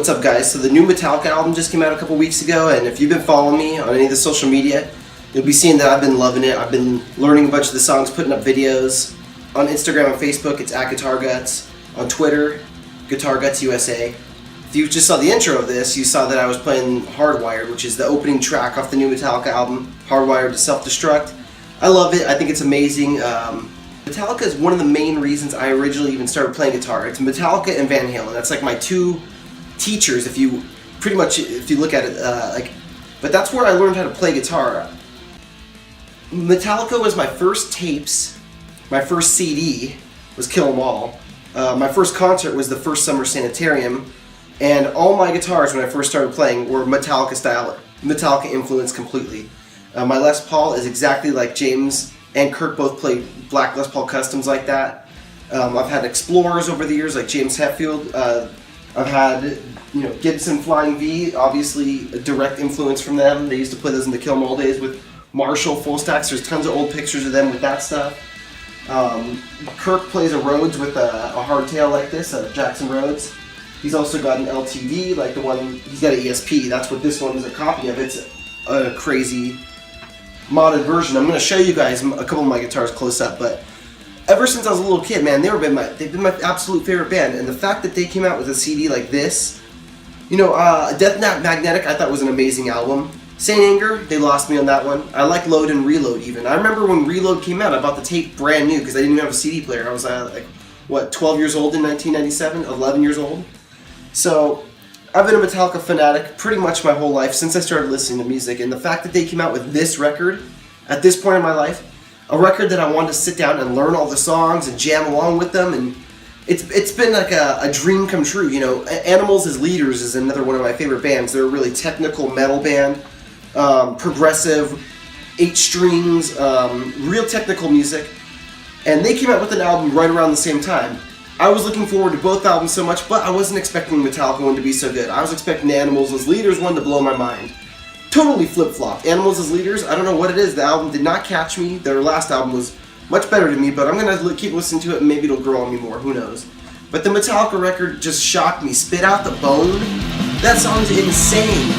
What's up, guys? So the new Metallica album just came out a couple weeks ago, and if you've been following me on any of the social media, you'll be seeing that I've been loving it. I've been learning a bunch of the songs, putting up videos on Instagram and Facebook. It's @GuitarGuts. On Twitter, GuitarGuts USA. If you just saw the intro of this, you saw that I was playing Hardwired, which is the opening track off the new Metallica album, Hardwired to Self-Destruct. I love it. I think it's amazing. Metallica is one of the main reasons I originally even started playing guitar. It's Metallica and Van Halen. That's like my two teachers, if you look at it, but that's where I learned how to play guitar. Metallica was my first tapes. My first CD was Kill 'Em All. My first concert was the First Summer Sanitarium, and all my guitars when I first started playing were Metallica style, Metallica influenced completely. My Les Paul is exactly like James and Kirk both played black Les Paul customs like that. I've had Explorers over the years like James Hetfield. I've had Gibson Flying V, obviously a direct influence from them. They used to play those in the Kill 'Em All days with Marshall full stacks. There's tons of old pictures of them with that stuff. Kirk plays a Rhodes with a hardtail like this, a Jackson Rhodes. He's also got an LTD, like the one, he's got an ESP. That's what this one is a copy of. It's a crazy modded version. I'm going to show you guys a couple of my guitars close up, but ever since I was a little kid, man, they've been my absolute favorite band, and the fact that they came out with a CD like this, Death Magnetic I thought was an amazing album. Saint Anger, they lost me on that one. I like Load and Reload even. I remember when Reload came out, I bought the tape brand new because I didn't even have a CD player. I was 12 years old in 1997, 11 years old. So I've been a Metallica fanatic pretty much my whole life since I started listening to music, and the fact that they came out with this record at this point in my life, a record that I wanted to sit down and learn all the songs and jam along with them, and it's been like a dream come true. Animals as Leaders is another one of my favorite bands. They're a really technical metal band, progressive, 8 strings, real technical music, and they came out with an album right around the same time. I was looking forward to both albums so much, but I wasn't expecting the Metallica one to be so good. I was expecting the Animals as Leaders one to blow my mind. Totally flip-flopped. Animals as Leaders, I don't know what it is. The album did not catch me. Their last album was much better to me, but I'm going to keep listening to it and maybe it'll grow on me more. Who knows? But the Metallica record just shocked me. Spit Out the Bone? That song's insane.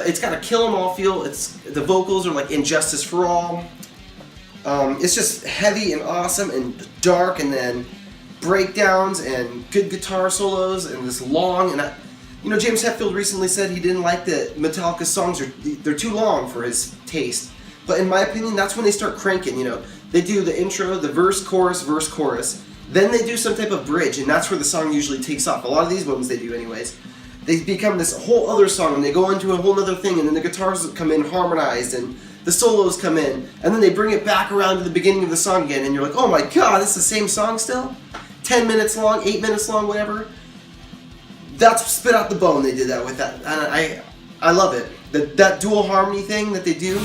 It's got a Kill 'Em All feel. The vocals are like Injustice for All. It's just heavy and awesome and dark, and then breakdowns and good guitar solos and this long. And James Hetfield recently said he didn't like that Metallica songs they're too long for his taste. But in my opinion, that's when they start cranking. They do the intro, the verse, chorus, then they do some type of bridge, and that's where the song usually takes off. A lot of these ones they do, anyways. They become this whole other song, and they go into a whole other thing, and then the guitars come in harmonized, and the solos come in, and then they bring it back around to the beginning of the song again, and you're like, oh my god, it's the same song still? 10 minutes long, 8 minutes long, whatever. That's Spit Out the Bone, they did that with that, and I love it. That dual harmony thing that they do.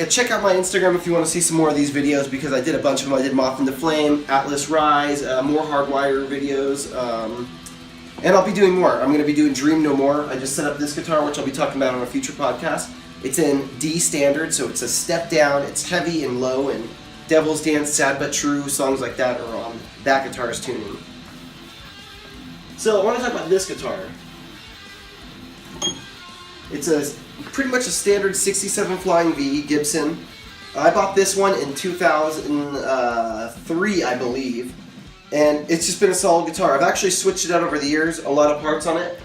Check out my Instagram if you want to see some more of these videos, because I did a bunch of them. I did Moth into Flame, Atlas Rise, more Hardwire videos, and I'll be doing more. I'm going to be doing Dream No More. I just set up this guitar, which I'll be talking about on a future podcast. It's in D standard, so it's a step down. It's heavy and low, and Devil's Dance, Sad But True, songs like that are on that guitar's tuning. So I want to talk about this guitar. It's pretty much a standard 67 Flying V Gibson. I bought this one in 2003, I believe, and it's just been a solid guitar. I've actually switched it out over the years, a lot of parts on it.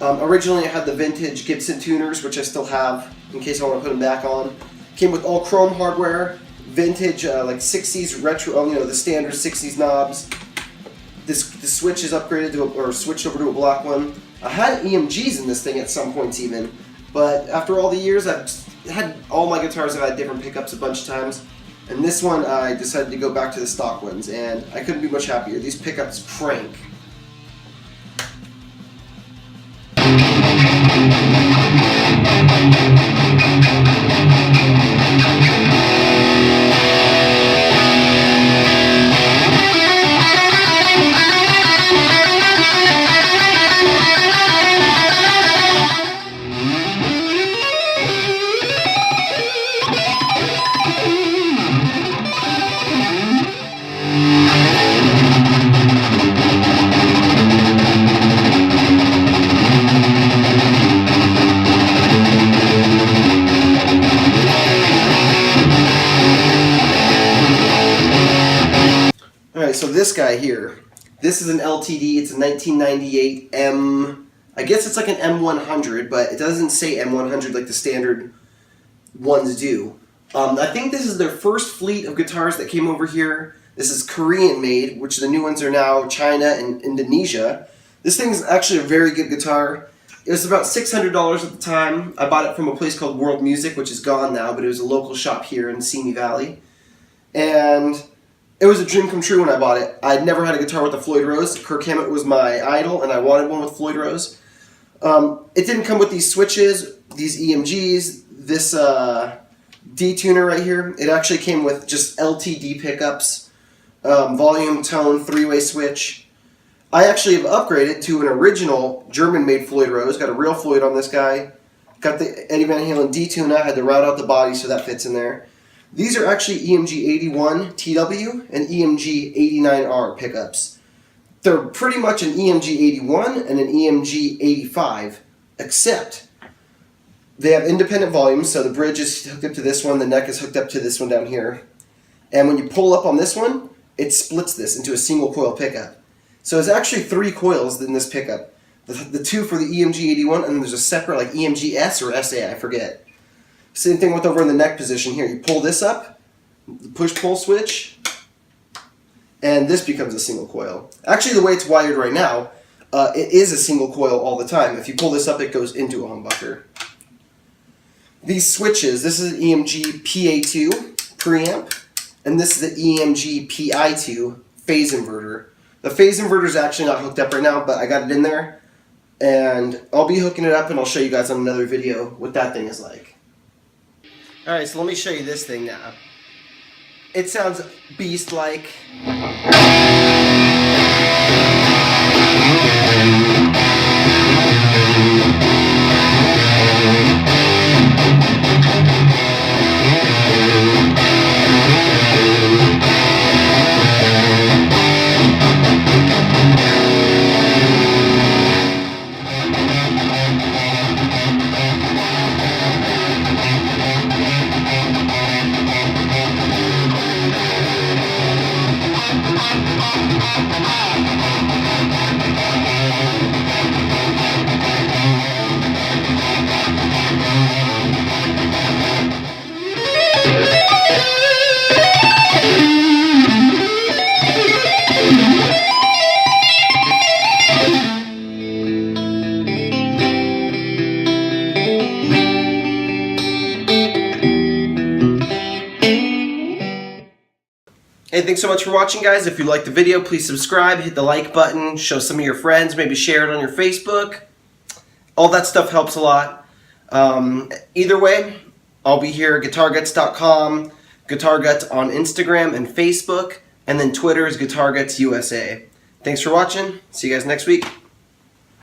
Originally I had the vintage Gibson tuners, which I still have in case I want to put them back on. Came with all chrome hardware, vintage like 60s retro, you know, the standard 60s knobs. The switch is upgraded to or switched over to a black one. I had EMGs in this thing at some points even, but after all the years I've had all my guitars have had different pickups a bunch of times, and this one I decided to go back to the stock ones, and I couldn't be much happier. These pickups crank. Alright, so this guy here, this is an LTD, it's a 1998 M, I guess it's like an M100, but it doesn't say M100 like the standard ones do. I think this is their first fleet of guitars that came over here. This is Korean made, which the new ones are now China and Indonesia. This thing's actually a very good guitar. It was about $600 at the time. I bought it from a place called World Music, which is gone now, but it was a local shop here in Simi Valley. And it was a dream come true when I bought it. I'd never had a guitar with a Floyd Rose. Kirk Hammett was my idol, and I wanted one with Floyd Rose. It didn't come with these switches, these EMGs, this D-tuner right here. It actually came with just LTD pickups, volume, tone, three-way switch. I actually have upgraded to an original German-made Floyd Rose. Got a real Floyd on this guy. Got the Eddie Van Halen D-tuner. Had to route out the body so that fits in there. These are actually EMG81tw and EMG89R pickups. They're pretty much an EMG81 and an EMG85, except they have independent volumes, so the bridge is hooked up to this one, the neck is hooked up to this one down here. And when you pull up on this one, it splits this into a single coil pickup. So it's actually 3 coils in this pickup. The 2 for the EMG81, and then there's a separate like EMGS or SA, I forget. Same thing with over in the neck position here. You pull this up, the push-pull switch, and this becomes a single coil. Actually, the way it's wired right now, it is a single coil all the time. If you pull this up, it goes into a humbucker. These switches, this is an EMG PA2 preamp, and this is the EMG PI2 phase inverter. The phase inverter is actually not hooked up right now, but I got it in there, and I'll be hooking it up, and I'll show you guys on another video what that thing is like. Alright, so let me show you this thing now. It sounds beast-like. Hey, thanks so much for watching, guys. If you liked the video, please subscribe, hit the like button, show some of your friends, maybe share it on your Facebook. All that stuff helps a lot. Either way, I'll be here at GuitarGuts.com, GuitarGuts on Instagram and Facebook, and then Twitter is GuitarGutsUSA. Thanks for watching. See you guys next week.